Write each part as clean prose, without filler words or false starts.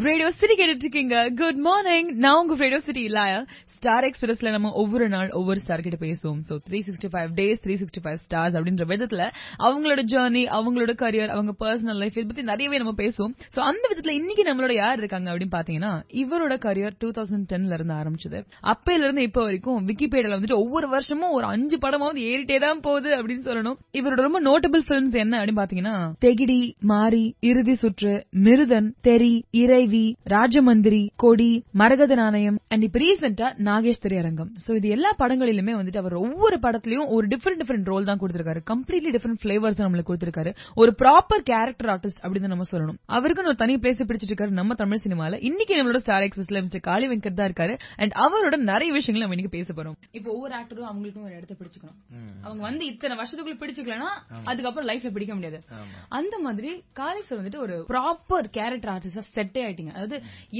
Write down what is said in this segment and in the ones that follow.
Radio city கேட்டுட்டு இருக்கீங்க. Good morning. நான் உங்க ரேடியோ சிட்டி இலாயா. ஸ்டார் எக்ஸ்பிரஸ்ல நம்ம ஒவ்வொரு நாள் ஒவ்வொரு ஸ்டார் கிட்ட பேசுவோம். சோ 365 டேஸ் 365 ஸ்டார்ஸ் அப்படின்ற விதத்துல அவங்களோட ஜர்னி, அவங்களோட கரியர், அவங்க பர்சனல் லைஃப் இத பத்தி நிறையவே நம்ம பேசுவோம். சோ அந்த விதத்துல இன்னைக்கு நம்மளோட யார் இருக்காங்க அப்படின்னு பாத்தீங்கன்னா, இவரோட கரியர் 2010ல இருந்து ஆரம்பிச்சது. அப்பையில இருந்து இப்ப வரைக்கும் விக்கிபீடியால வந்துட்டு ஒவ்வொரு வருஷமும் ஒரு 5 படமாவது ஏறிட்டே தான் போகுது அப்படின்னு சொல்லணும். இவரோட ரொம்ப நோட்டபிள் பிலிம்ஸ் என்ன அப்படின்னு பாத்தீங்கன்னா, தெகிடி, மாரி, இறுதி சுற்று, மிருதன், தெரி, இறைவி, ராஜமந்திரி, கொடி, மரகத நாணயம் அண்ட் இப்ப ரீசெண்டா நாகேஷ் திரையரங்கம். சோ இது எல்லா படங்களிலுமே வந்துட்டு அவர் ஒவ்வொரு படத்திலயும் ஒரு டிஃபரெண்ட் ரோல் தான் கொடுத்திருக்காரு. கம்ப்ளீட்லி டிஃபரெண்ட் ஃபிளேவர்ஸ் நம்மளுக்கு கொடுத்திருக்காரு. ஒரு ப்ராப்பர் கேரக்டர் ஆர்டிஸ்ட் அப்படின்னு நம்ம சொல்லணும். அவருக்கு ஒரு தனி பிளேஸ் பிடிச்சிட்டு இருக்காரு நம்ம தமிழ் சினிமால. இன்னைக்கு நம்மளோட ஸ்டார் எக்ஸ்பிரஸ்ல மிஸ்டர் காளி வெங்கட் தான் இருக்காரு. அண்ட் அவரோட நிறைய விஷயங்களை நம்ம இன்னைக்கு பேச போறோம். இப்போ ஒவ்வொரு ஆக்டரும் அவங்களுக்கும் ஒரு இடத்தை பிடிச்சுக்கணும். அவங்க வந்து இத்தனை வருஷத்துக்குள்ள பிடிச்சுக்கலன்னா அதுக்கப்புறம் லைஃப்ல பிடிக்க முடியாது. அந்த மாதிரி காளி சார் வந்துட்டு ஒரு ப்ராப்பர் கேரக்டர் ஆர்டிஸ்டா செட்டே ஆயிட்டீங்க. அதாவது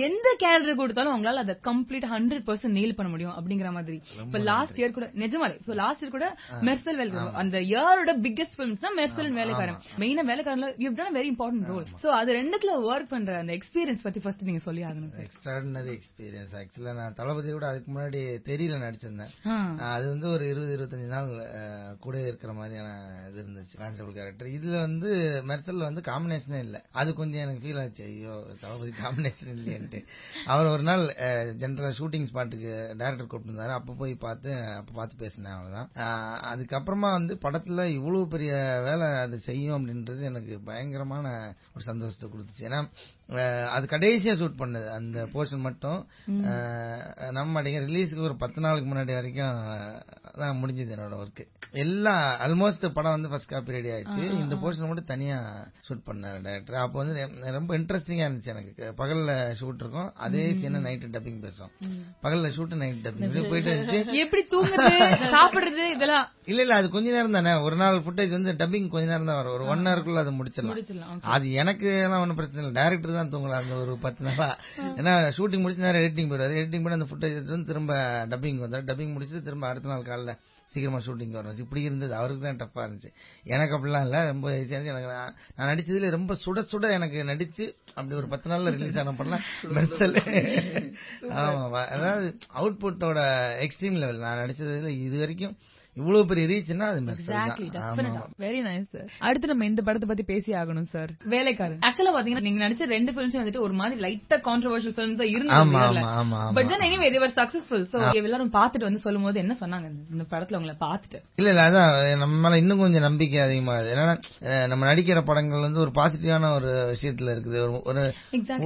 எந்த கேரக்டர் கொடுத்தாலும் அவங்களால அதை கம்ப்ளீட் 100% நீல் பண்ண முடியும் அப்படிங்கிற மாதிரி. இப்ப லாஸ்ட் இயர் கூட நிஜமாலே இப்ப லாஸ்ட் இயர் கூட மெர்சல் வேலைக்காரன் அந்த இயரோட பிக்கெஸ்ட் பிலிம்ஸ் தான் மெர்சல் வேலைக்காரன். மெயினா வேலைக்காரன்ல you have done a very important role. So அது ரெண்டுத்துல வொர்க் பண்ற அந்த எக்ஸ்பீரியன்ஸ் பத்தி ஃபர்ஸ்ட் நீங்க சொல்லி ஆகணும். Extraordinary experience. ஆக்சுவலா நான் தளபதி கூட அதுக்கு முன்னாடி தெரியல நடிச்சிருந்தேன். அது வந்து ஒரு 20-25 நாள் கூட இருக்கிற மாதிரியான இது இருந்துச்சு கான்ஸ்டபிள் கேரக்டர். இதுல வந்து மெர்சல்ல வந்து காம்பினேஷனே இல்ல. அது கொஞ்சம் எனக்கு ஃபீல் ஆச்சு, ஐயோ தளபதி காம்பினேஷன் இல்லையன்ட்டு. அவர் ஒரு நாள் ஜென்ரலா ஷூட்டிங் ஸ்பாட்டுக்கு டைரக்டர் கூப்பிட்டுருந்தாரு. அப்ப போய் பார்த்து பேசினேன். அவ்வளவுதான். அதுக்கப்புறமா வந்து படத்துல இவ்வளவு பெரிய வேலை அது செய்யும் அப்படின்றது எனக்கு பயங்கரமான ஒரு சந்தோஷத்தை கொடுத்துச்சு. ஏன்னா அது கடைசியா ஷூட் பண்ணது அந்த போர்ஷன் மட்டும் நம்ம ரிலீஸுக்கு ஒரு 10 நாளுக்கு முன்னாடி வரைக்கும் தான் முடிஞ்சது என்னோட ஒர்க். எல்லாம் ஆல்மோஸ்ட் படம் வந்து ஃபர்ஸ்ட் காப்பி ரெடி ஆயிடுச்சு. இந்த போர்ஷன் மட்டும் தனியா ஷூட் பண்ணாரு டைரக்டர். அப்போ வந்து ரொம்ப இன்ட்ரெஸ்டிங்கா இருந்துச்சு எனக்கு. பகல்ல ஷூட் இருக்கும், அதே சீனை நைட்டு டப்பிங் பேசும். பகல்ல ஷூட் நைட் டப்பிங் போயிட்டு இருந்துச்சு. எப்படி தூங்குறது சாப்பிடுறது இதெல்லாம் இல்ல அது கொஞ்ச நேரம் தானே. ஒரு நாள் ஃபுட்டேஜ் வந்து டப்பிங் கொஞ்ச நேரம் தான் வரும். ஒரு 1 ஹவருக்குள்ள அதை முடிச்சிடலாம். அது எனக்கு எல்லாம் ஒன்னும் பிரச்சனை இல்லை. டைரக்டர் தான் தூங்கலாம் அந்த ஒரு 10 நாளா. ஏன்னா ஷூட்டிங் முடிச்சு நேரம் எடிட்டிங் போயிடுவாரு. எடிட்டிங் பண்ணி அந்த ஃபுட்டேஜ் வந்து திரும்ப டப்பிங் வந்தாரு. டப்பிங் முடிச்சு திரும்ப அடுத்த நாள் காலைல சீக்கிரமா ஷூட்டிங் வரணும். இப்படி இருந்தது. அவருக்கு தான் டஃபா இருந்துச்சு. எனக்கு அப்படிலாம் இல்ல, ரொம்ப ஈஸியா இருந்துச்சு. எனக்கு நான் நடிச்சதுல ரொம்ப சுட எனக்கு நடிச்சு அப்படி ஒரு 10 நாள்ல ரிலீஸ் ஆன படம் மெர்சல். ஆமா, அதாவது அவுட்புட்டோட எக்ஸ்ட்ரீம் லெவல். நான் நடிச்சதுல இது வரைக்கும் இவ்வளவு பெரிய ரீச்னா அது மெர்சல் தான். Very nice sir. அடுத்து நம்ம இந்த படத்தை பத்தி பேசி ஆகணும் சார். வேலைக்காரன் ஆக்சுவலா பாத்தீங்கன்னா நீங்க நடிச்ச 2 பிலிம்ஸ் வந்துட்டு ஒரு மாதிரி லைட்டா கான்ட்ரோவர்ஷியல் பிலிம்ஸ் இருந்தாங்க. But then anyway they were successful. So எல்லாரும் பாத்துட்டு வந்து சொல்லும்போது என்ன சொன்னாங்க இந்த படத்துல உங்களை பாத்துட்டு? இல்ல அதான் நம்ம மேல இன்னும் கொஞ்சம் நம்பிக்கை அதிகமாகுது. ஏன்னா நம்ம நடிக்கிற படங்கள் வந்து ஒரு பாசிட்டிவான ஒரு விஷயத்துல இருக்குது.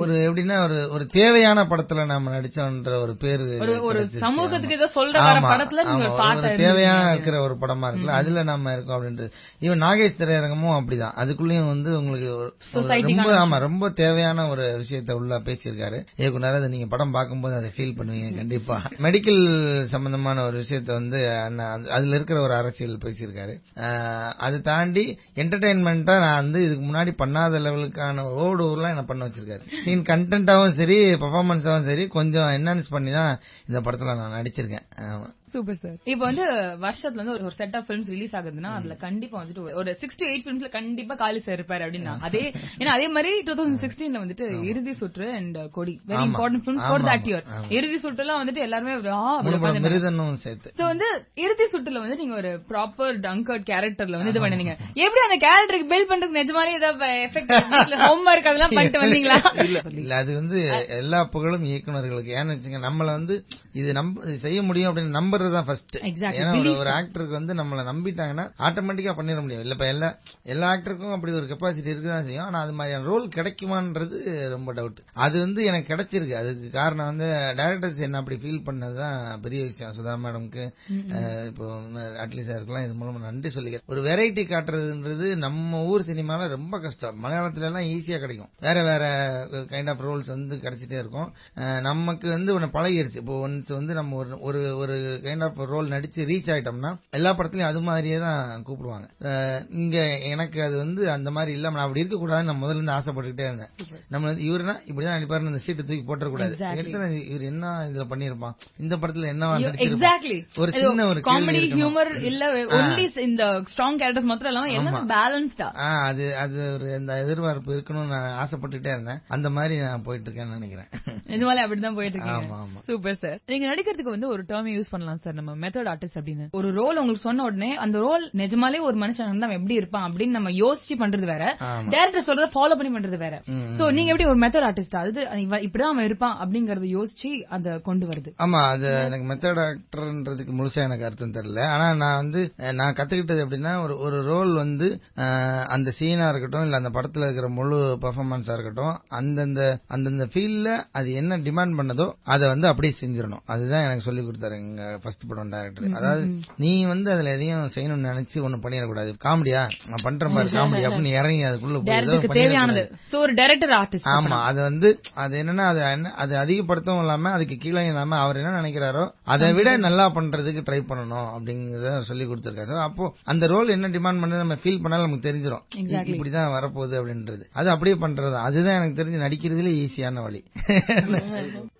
ஒரு எப்படின்னா ஒரு தேவையான படத்துல நம்ம நடிச்சோன்ற ஒரு பேரு, ஒரு சமூகத்துக்கு ஏதோ சொல்ற படத்துல நீங்க பாத்த தேவையான இருக்கிற ஒரு படமா இருக்குல்ல, அதுல நம்ம இருக்கோம் அப்படின்றது. இவன் நாகேஷ் திரையரங்கமும் அப்படிதான். அதுக்குள்ளயும் வந்து உங்களுக்கு ரொம்ப தேவையான ஒரு விஷயத்த உள்ள பேசியிருக்காரு இயக்குனர். அதை நீங்க படம் பார்க்கும்போது அதை ஃபீல் பண்ணுவீங்க கண்டிப்பா. மெடிக்கல் சம்பந்தமான ஒரு விஷயத்த வந்து அதுல இருக்கிற ஒரு அரசியல் பேசியிருக்காரு. அதை தாண்டி என்டர்டைன்மெண்டா நான் வந்து இதுக்கு முன்னாடி பண்ணாத லெவலுக்கான ஓவர்லாம் என்ன பண்ண வச்சிருக்காரு. சீன் கண்டென்ட்டாவும் சரி பெர்ஃபார்மன்ஸாவும் சரி கொஞ்சம் என்ஹான்ஸ் பண்ணி தான் இந்த படத்துல நான் நடிச்சிருக்கேன். Super sir. இப்போ வந்து வருஷத்துல வந்து ஒரு செட் ஆஃப் பிலிம்ஸ் ரிலீஸ் ஆகுதுன்னா அதுல கண்டிப்பா வந்துட்டு ஒரு 6 to 8 பிலிம்ஸ்ல கண்டிப்பா காளி சார் இருப்பாரு அப்படின்னா அதே மாதிரி 2016ல வந்துட்டு இறுதி சுற்று அண்ட் கொடி very important films for that year. இறுதி சுற்றுலாம் வந்துட்டு எல்லாருமே சோ வந்து இறுதி சுற்றுல வந்து நீங்க ஒரு ப்ராப்பர் டங்கர்ட் கேரக்டர்ல வந்து இது பண்ணீங்க. எப்படி அந்த கேரக்டருக்கு பில்ட் பண்றதுக்கு நிஜமாலே ஏதாவது எஃபெக்ட் ஹோம்வொர்க் அதெல்லாம் பண்ணிட்டு வந்தீங்களா? இல்ல அது வந்து எல்லா புகழும் இயக்குனர்களுக்கு. ஏன்னு வச்சுங்க, நம்மள வந்து இது செய்ய முடியும் அப்படின்னு நம்புறதுதான் ஃபர்ஸ்ட். ஏன்னா ஒரு ஆக்டருக்கு வந்து நம்மள நம்பிட்டாங்கன்னா ஆட்டோமேட்டிக்கா பண்ணிட முடியும். இல்ல இப்ப எல்லா ஆக்டருக்கும் அப்படி ஒரு கெப்பாசிட்டி இருக்குதான் செய்யும். ஆனா அது மாதிரியான ரோல் கிடைக்குமான்றது ரொம்ப டவுட். அது வந்து எனக்கு கிடைச்சிருக்கு. அதுக்கு காரணம் வந்து டைரக்டர்ஸ் என்ன அப்படி ஃபீல் பண்ணதுதான் பெரிய விஷயம். சுதா மேடம்க்கு, இப்போ அட்லி சாருக்குலாம் இது மூலமா நன்றி சொல்லிக்கிறேன். ஒரு வெரைட்டி காட்டுறதுன்றது நம்ம ஊர் சினிமால ரொம்ப கஷ்டம். மலையாளத்துல எல்லாம் ஈஸியா கிடைக்கும். வேற கைண்ட் ஆஃப் ரோல்ஸ் வந்து கிடைச்சிட்டே இருக்கும். நமக்கு வந்து ஒன்னு பழகிருச்சு. இப்போ ஒன்ஸ் வந்து நம்ம ஒரு கைண்ட் ஆஃப் ரோல் நடிச்சு ரீச் ஆயிட்டோம்னா எல்லா படத்துலயும் அது மாதிரியே தான் கூப்பிடுவாங்க. இங்க எனக்கு அது வந்து அந்த மாதிரி இல்லாம நான் அப்படி இருக்க கூடாதுன்னு நான் முதல்ல இருந்து ஆசைப்பட்டுக்கிட்டே இருந்தேன். நம்ம வந்து இவருனா இப்படிதான் நடிப்பாரு, இந்த சீட்டை தூக்கி போட்டுற கூடாது, இவர் என்ன இதுல பண்ணிருப்பான், இந்த படத்துல என்னவா ஒரு சின்ன ஒரு காமெடி ஹியூமர் இல்ல ஒன்லி இந்த ஸ்ட்ராங் கேரக்டர்ஸ் மாத்திரம் இல்லாம எல்லாம் பேலன்ஸ்டா அது ஒரு இந்த எதிர்பார்ப்பு இருக்கணும்னு நான் ஆசைப்பட்டுட்டே இருந்தேன். அந்த மாதிரி நான் போயிட்டு இருக்கேன்னு நினைக்கிறேன். நிஜமாலே அப்படிதான் போயிட்டு இருக்கேன். Super sir. நீங்க நடிக்கிறதுக்கு வந்து ஒரு டேர்ம் யூஸ் பண்ணலாம் சார், நம்ம மெத்தட் ஆர்டிஸ்ட் அப்படின்னு. ஒரு ரோல் உங்களுக்கு சொன்ன உடனே அந்த ரோல் நிஜமாலே ஒரு மனுஷன் வந்து அவன் எப்படி இருப்பான் அப்படின்னு நம்ம யோசிச்சு பண்றது வேற, டைரக்டர் சொல்றத ஃபாலோ பண்ணி பண்றது வேற. சோ நீங்க எப்படி ஒரு மெத்தட் ஆர்டிஸ்டா, அது இப்படிதான் அவன் இருப்பான் அப்படிங்கறத யோசிச்சு அத கொண்டு வருது? ஆமா, அது எனக்கு மெத்தட் ஆக்டர்ன்றதுக்கு முழுசா எனக்கு அர்த்தம் தெரியல. ஆனா நான் வந்து நான் கத்துக்கிட்டது எப்படின்னா, ஒரு ரோல் வந்து அந்த சீனா இருக்கட்டும் இல்ல அந்த படத்துல இருக்கிற முழு பெர்ஃபார்மன்ஸா இருக்கட்டும், அந்தந்த ஃபீல்ட்ல அது என்ன டிமாண்ட் பண்ணதோ அதை வந்து அப்படியே செஞ்சிடணும். அதுதான் எனக்கு சொல்லி கொடுத்தாரு எங்க ஃபர்ஸ்ட் படம் டைரக்டர். அதாவது நீ வந்து அதுல எதையும் செய்யணும்னு நினைச்சு ஒண்ணு பண்ணிடக்கூடாது. காமெடியா நான் பண்ற மாதிரி காமெடி அப்படின்னு இறங்கி அதுக்குள்ள தேவையானது. ஒரு டைரக்டர் ஆர்டிஸ்ட். ஆமா, அது வந்து அது என்னன்னா அது அதிகப்படுத்தவும் இல்லாம அதுக்கு கீழே இல்லாம அவர் என்ன நினைக்கிறாரோ அதை விட நல்லா பண்றதுக்கு ட்ரை பண்ணணும் அப்படிங்கறத சொல்லி கொடுத்திருக்காரு. அப்போ அந்த ரோல் என்ன டிமாண்ட் பண்ணது நம்ம ஃபீல் பண்ணாலும் நமக்கு தெரிஞ்சிடும் இப்படிதான் வரப்போகுது அப்படின்றது. அது அப்படியே பண்றது அதுதான் எனக்கு தெரிஞ்சு நடிக்கிறதுல ஈஸியான வழி.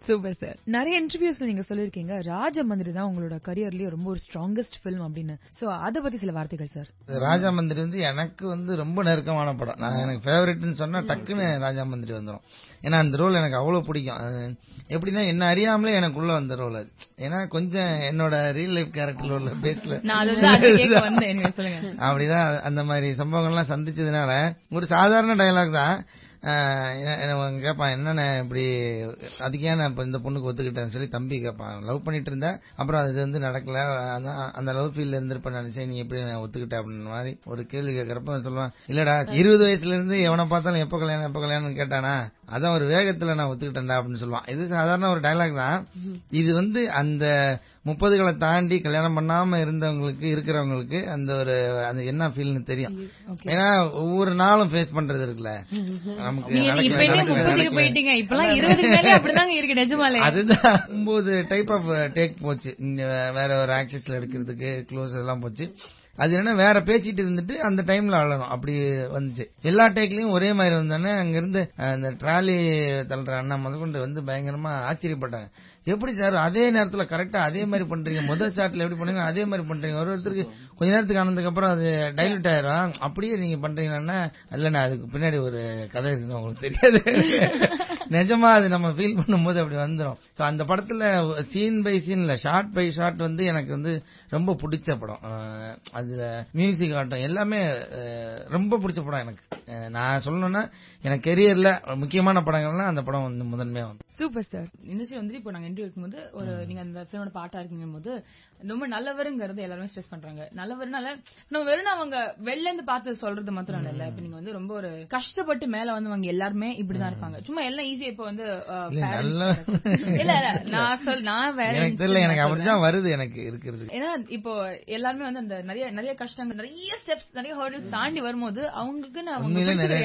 Super sir. நிறைய இன்டர்வியூஸ்ல நீங்க சொல்லிருக்கீங்க ராஜமந்திரி தான் உங்களோட கரியர்லயே ரொம்ப ஒரு ஸ்ட்ராங்கஸ்ட் ஃபிலிம் அப்படின்னு. சோ அத பத்தி சில வார்த்தைகள் சார். ராஜமந்திரி வந்து எனக்கு வந்து ரொம்ப நெருக்கமான படம். நான் எனக்கு ஃபேவரட்னு சொன்னா டக்குன்னு ராஜமந்திரி வந்துடும். ஏன்னா அந்த ரோல் எனக்கு அவ்வளவு பிடிக்கும். எப்படின்னா என்ன அறியாமலே எனக்குள்ள வந்த ரோல் அது. ஏன்னா கொஞ்சம் என்னோட ரியல் லைஃப் கேரக்டர்ல உள்ள பேஸ்ல அப்படிதான் அந்த மாதிரி சம்பவங்கள்லாம் சந்திச்சதுனால ஒரு சாதாரண டயலாக் தான் கேட்பான், என்னென்ன இப்படி அதுக்கே நான் இப்ப இந்த பொண்ணுக்கு ஒத்துக்கிட்டேன்னு சொல்லி தம்பி கேட்பான். லவ் பண்ணிட்டு இருந்தேன், அப்புறம் அது வந்து நடக்கல, அந்த லவ் ஃபீல்ட்ல இருந்திருப்பேன் நினைச்சேன், நீ எப்படி நான் ஒத்துக்கிட்டேன் அப்படின்னு மாதிரி ஒரு கேள்வி கேட்கறப்ப சொல்லுவான், இல்லடா 20 வயசுல இருந்து எவனை பார்த்தாலும் எப்ப கல்யாணம் கேட்டானா, அதான் ஒரு வேகத்துல நான் ஒத்துக்கிட்டேன்டா அப்படின்னு சொல்லுவான். இது சாதாரண ஒரு டயலாக் தான். இது வந்து அந்த 30களை தாண்டி கல்யாணம் பண்ணாம இருந்தவங்களுக்கு இருக்கிறவங்களுக்கு அந்த ஒரு அந்த என்ன ஃபீல்னு தெரியும். ஏன்னா ஒவ்வொரு நாளும் ஃபேஸ் பண்றது இருக்குல்ல, நமக்கு அதுதான் 9 டைப் ஆஃப் டேக் போச்சு. வேற ஒரு ஆக்சஸ்ல எடுக்கிறதுக்கு க்ளோஸ் எல்லாம் போச்சு. அது என்ன வேற பேசிட்டு இருந்துட்டு அந்த டைம்ல அழணும் அப்படி வந்துச்சு. எல்லா டேக்லயும் ஒரே மாதிரி வந்தானே அங்க இருந்து அந்த ட்ராலி தள்ளுற அண்ணா முதற்கொண்டு வந்து பயங்கரமா ஆச்சரியப்பட்டாங்க. எப்படி சார் அதே நேரத்துல கரெக்டா அதே மாதிரி பண்றீங்க, முதல் ஷாட்ல எப்படி பண்ணீங்க அதே மாதிரி பண்றீங்க, ஒருத்தருக்கு கொஞ்ச நேரத்துக்கு ஆனதுக்கு அப்புறம் அது டைலூட் ஆயிரும், அப்படியே நீங்க பண்றீங்கன்னா இல்லன்னா அதுக்கு பின்னாடி ஒரு கதை இருக்கு உங்களுக்கு தெரியாது. நிஜமா அது நம்ம ஃபீல் பண்ணும்போது அப்படி வந்துடும். சோ அந்த படத்துல சீன் பை சீன் இல்ல ஷார்ட் பை ஷார்ட் வந்து எனக்கு வந்து ரொம்ப பிடிச்ச படம். அதுல மியூசிக் ஆட்டம் எல்லாமே ரொம்ப பிடிச்ச படம் எனக்கு. நான் சொல்லணும்னா எனக்கு கெரியர்ல முக்கியமான படங்கள்னா அந்த படம் வந்து முதன்மையா வந்து. Super sir. இண்டஸ்ட்ரி வந்து இப்போ நாங்க இன்டர்வியூ இருக்கும்போது ஒரு நீங்க அந்த ஃபிலிமோட பாட்டா இருக்கீங்க போது ரொம்ப நல்லவருங்கிறது எல்லாருமே ஸ்ட்ரெஸ் பண்றாங்க. நல்லவர்னால நம்ம வெறும் அவங்க வெளில இருந்து பார்த்து சொல்றது மாத்திரம் இல்ல, இப்ப நீங்க வந்து ரொம்ப ஒரு கஷ்டப்பட்டு மேல வந்தவங்க எல்லாருமே இப்படிதான் இருப்பாங்க. சும்மா எல்லாம் ஈஸியா இப்ப வந்து இல்ல நான் வேற எனக்கு அப்படிதான் வருது எனக்கு இருக்கிறது. ஏன்னா இப்போ எல்லாருமே வந்து அந்த நிறைய கஷ்டங்கள் நிறைய ஸ்டெப்ஸ் நிறைய ஹர்டில்ஸ் தாண்டி வரும்போது அவங்களுக்கு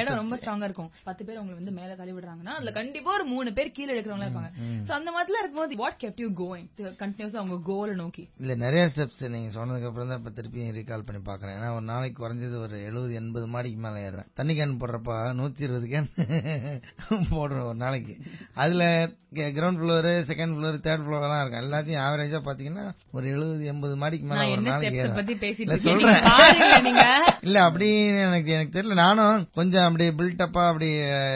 இடம் ரொம்ப ஸ்ட்ராங்கா இருக்கும். 10 பேர் அவங்க வந்து மேல தள்ளி விடுறாங்கன்னா அதுல கண்டிப்பா ஒரு 3 பேர் கீழே எடுக்கிறவங்களா இருப்பாங்க. சோ அந்த மாதிரி இருக்கும்போது வாட் கெப்ட் யூ கோயிங் கண்டினியூஸா அவங்க கோலை நோக்கி? இல்ல நிறைய ஸ்டெப்ஸ் நீங்க சொன்னதுக்கு அப்புறம் தான் இப்ப திருப்பி ரீகால் பண்ணி பாக்குறேன். ஏன்னா ஒரு நாளைக்கு குறைஞ்சது ஒரு 70-80 மாடிக்கு மேல ஏறுவேன். தண்ணி கேன் போடுறப்ப 120 கேன் போடுறோம் ஒரு நாளைக்கு. அதுல ground floor, second floor, third floor எல்லாம் இருக்கும். எல்லாத்தையும் ஆவரேஜா பாத்தீங்கன்னா ஒரு 70-80 மாடிக்கு மேல ஒரு நாளைக்கு சொல்றேன். இல்ல அப்படின்னு எனக்கு தெரியல. நானும் கொஞ்சம் அப்படி பில்டப்பா அப்படி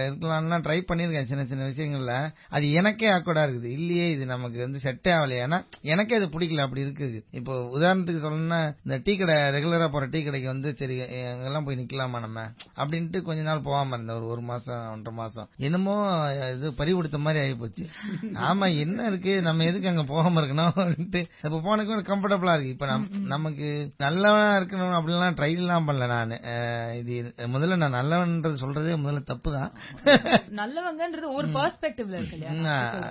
இருக்கலாம்னா ட்ரை பண்ணிருக்கேன் சின்ன சின்ன விஷயங்கள்ல. அது எனக்கே ஆக்வர்டா இருக்குது. இல்லையே இது நமக்கு வந்து செட்டே ஆகலையா, ஏன்னா எனக்கே அது பிடிக்கல அப்படி இருக்குது. இப்போ உதாரணத்துக்கு சொல்லணும்னா இந்த டீ கடை ரெகுலரா போற டீ கடைக்கு வந்து சரி எங்கெல்லாம் போய் நிக்கலாமா நம்ம அப்படின்ட்டு கொஞ்ச நாள் போகாம இருந்தேன். ஒரு மாசம் 1.5 மாசம் என்னமோ இது பறி கொடுத்த மாதிரி ஆகி போச்சு. ஆமா என்ன இருக்கு நம்ம எதுக்கு அங்க போகாம இருக்கணும் அப்படின்ட்டு இப்ப போனக்கு கம்ஃபர்டபுளா இருக்கு. இப்ப நமக்கு நல்லவனா இருக்கணும் அப்படின்லாம் ட்ரை எல்லாம் பண்ணல நானு. இது முதல்ல நான் நல்லவன்றது சொல்றதே முதல்ல தப்பு தான். நல்லவங்கன்றது ஒரு பெர்ஸ்பெக்டிவ்ல இருக்கு.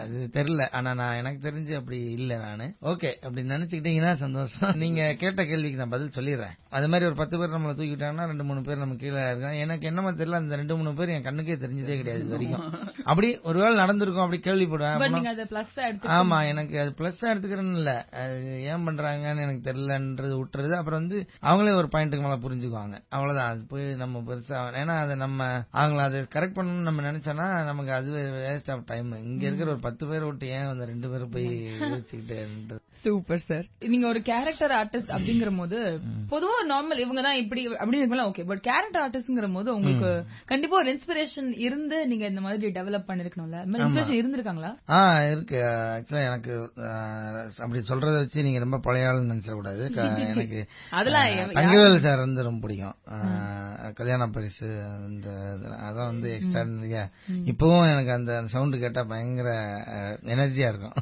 அது தெரியல. ஆனா நான் எனக்கு தெரிஞ்சு அப்படி இல்ல. நானு ஓகே அப்படி நினைச்சுக்கிட்டீங்கன்னா சந்தோஷம். நீங்க கேட்ட கேள்விக்கு நான் பதில் சொல்லிடுறேன். அது மாதிரி ஒரு 10 பேர் நம்மள தூக்கிட்டாங்கன்னா 2-3 பேர் நம்ம கீழே இருக்காங்க. எனக்கு என்னமா தெரியல, அந்த 2-3 பேர் என் கண்ணுக்கே தெரிஞ்சதே கிடையாது இது வரைக்கும். அப்படி ஒருவேளை நடந்திருக்கும் அப்படி கேள்விப்படுவேன். ஆமா, எனக்கு அது பிளஸ் எடுத்துக்கிறேன்னு இல்ல, அது ஏன் பண்றாங்கன்னு எனக்கு தெரியலன்றது விட்டுறது. அப்புறம் வந்து அவங்களே ஒரு பாயிண்ட்டுக்கு மேல புரிஞ்சுக்குவாங்க, அவ்வளவுதான். அது போய் நம்ம பெருசா, ஏன்னா அதை நம்ம அவங்கள அதை கரெக்ட் பண்ணணும்னு நம்ம நினைச்சோன்னா நமக்கு அது வேஸ்ட் ஆஃப் டைம். இங்க இருக்கிற ஒரு 10 பேர் விட்டு ஏன் அந்த 2 பேரும் போய் யோசிச்சுக்கிட்டு. Super sir. நீங்க ஒரு கேரக்டர் ஆர்டிஸ்ட் அப்படிங்கிற போது பொதுவா நார்மல் இவங்க தான் இப்படி அப்படின்னு ஓகே, பட் கேரக்டர் ஆர்டிஸ்ட்ங்கிற போது உங்களுக்கு கண்டிப்பா ஒரு இன்ஸ்பிரேஷன் இருந்து நீங்க இந்த மாதிரி டெவலப் பண்ணிருக்கணும்ல. இன்ஸ்பிரேஷன் இருந்திருக்காங்களா? இருக்கு. ஆக்சுவலா எனக்கு அப்படி சொல்றத வச்சு நீங்க ரொம்ப பழைய ஆளுன்னு நினைச்சிட கூடாது. எனக்கு தங்கவேல் சார் வந்து ரொம்ப பிடிக்கும். கல்யாண பரிசு அதான் வந்து எக்ஸ்ட்ராடினரியா. இப்பவும் எனக்கு அந்த சவுண்ட் கேட்டா பயங்கர எனர்ஜியா இருக்கும்.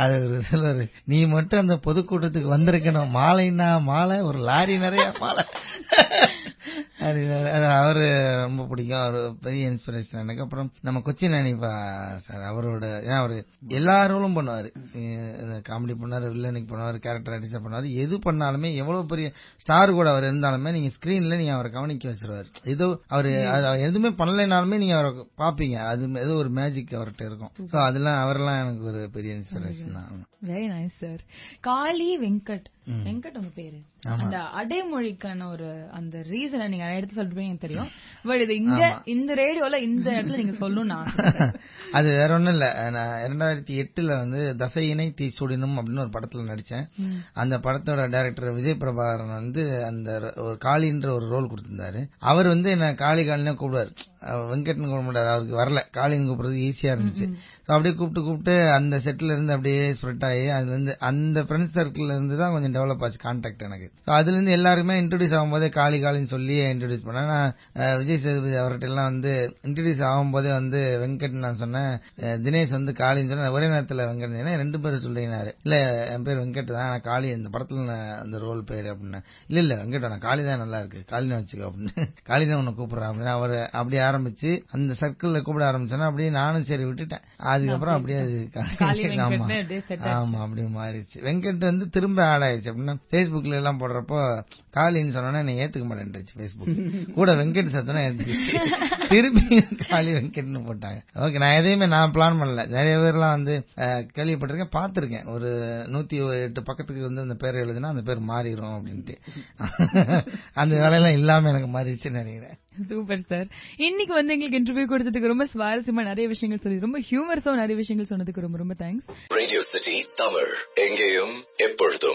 அது ஒரு சிலர், நீ மட்டும் அந்த பொதுக்கூட்டத்துக்கு வந்திருக்கணும், மாலைன்னா மாலை, ஒரு லாரி நிறைய மாலை. அவரு ரொம்ப பிடிக்கும். அவரு பெரிய இன்ஸ்பிரேஷன் எனக்கு. அப்புறம் நம்ம கொச்சின் அனிபா சார், அவரோட அவரு எல்லா ரோலும் பண்ணுவாரு. காமெடி பண்ணாரு, வில்லனுக்கு பண்ணுவாரு, கேரக்டர் ஆர்டிஸ்ட் பண்ணுவாரு. எது பண்ணாலுமே எவ்வளவு பெரிய ஸ்டார் கூட அவர் இருந்தாலுமே நீங்க ஸ்கிரீன்ல நீங்க அவரை கவனிக்க வச்சிருவாரு. ஏதோ அவரு எதுவுமே பண்ணலைனாலுமே நீங்க அவரை பாப்பீங்க, அது ஏதோ ஒரு மேஜிக் அவர்கிட்ட இருக்கும். சோ அதெல்லாம் அவரெல்லாம் எனக்கு ஒரு பெரிய இன்ஸ்பிரேஷன் தான். Very nice sir. Kaali Venkat உங்க பேரு, அந்த அடைமொழிக்கான ஒரு அந்த ரீசனை நீங்க எடுத்து சொல்றீங்க தெரியும். பட் இது இந்த ரேடியோல இந்த இடத்துல நீங்க சொல்லணும். அது வேற ஒண்ணும் இல்ல. நான் 2008 வந்து தசையினை தீ சுடினும் அப்படின்னு ஒரு படத்துல நடிச்சேன். அந்த படத்தோட டைரக்டர் விஜய் பிரபாகரன் வந்து அந்த ஒரு காளின்ற ஒரு ரோல் கொடுத்திருந்தாரு. அவர் வந்து என்ன காளி காளின்னு கூப்பிடுவாரு, வெங்கட்னு கூப்பிட மாட்டாரு. அவருக்கு வரல, காளின்னு கூப்பிடுறது ஈஸியா இருந்துச்சு. அப்படியே கூப்பிட்டு அந்த செட்ல இருந்து அப்படியே ஸ்ப்ரெட் ஆகி அதுல இருந்து அந்த ஃப்ரெண்ட்ஸ் சர்க்கிள்ல இருந்து தான் கொஞ்சம் டெவலப் ஆச்சு கான்டாக்ட் எனக்கு. அதுல இருந்து எல்லாருமே இன்ட்ரோடியூஸ் ஆகும்போதே காளின்னு சொல்லி இன்ட்ரோடியூஸ் பண்ணேன். நான் விஜய் சேதுபதி அவர்கிட்ட எல்லாம் வந்து இன்ட்ரோடியூஸ் ஆகும்போதே வந்து வெங்கட் நான் சொன்னேன், தினேஷ் வந்து காளின்னு சொன்ன, ஒரே நேரத்துல வெங்கட் 2 பேரும் சொல்லினாரு. இல்ல என் பேர் வெங்கட் தான், நான் காளி இந்த படத்துல அந்த ரோல் பேரு அப்படின்னு. இல்ல வெங்கட் நான் காளி தான் நல்லா இருக்கு, காளின்னு வச்சுக்கோ அப்படின்னு, காளி தான் உன்னை கூப்பிடுறேன் அப்படின்னு அவர் அப்படி ஆரம்பிச்சு அந்த சர்க்கிள்ல கூப்பிட ஆரம்பிச்சோன்னா அப்படியே நானும் சரி விட்டுட்டேன். அதுக்கப்புறம் அப்படியே ஆமா அப்படியே மாறிடுச்சு. வெங்கட் வந்து திரும்ப ஆட் ஆயிடுச்சு. அப்படின்னா பேஸ்புக்ல எல்லாம் போடுறப்போ காளின்னு சொன்னா என்ன ஏத்துக்க மாட்டேன்ருச்சு பேஸ்புக் கூட, வெங்கட் சத்தனா ஏத்துக்கிச்சு, திரும்பி காளி வெங்கட்னு போட்டாங்க. ஓகே, நான் எதையுமே நான் பிளான் பண்ணல. நிறைய பேர்லாம் வந்து கேள்விப்பட்டிருக்கேன், பாத்திருக்கேன். ஒரு 108 பக்கத்துக்கு வந்து அந்த பேர் எழுதுனா அந்த பேர் மாறிடும் அப்படின்ட்டு. அந்த வேலையெல்லாம் இல்லாம எனக்கு மாறிடுச்சுன்னு நினைக்கிறேன். Super sir. இன்னைக்கு வந்து எங்களுக்கு இன்டர்வியூ கொடுத்ததுக்கு ரொம்ப சுவாரஸ்யமா நிறைய விஷயங்கள் சொல்லி ரொம்ப ஹியூமர்ஸா நிறைய விஷயங்கள் சொன்னதுக்கு ரொம்ப ரொம்ப தேங்க்ஸ். ரேடியோ சிட்டி தமிழ், எங்கேயும் எப்பொழுதும்.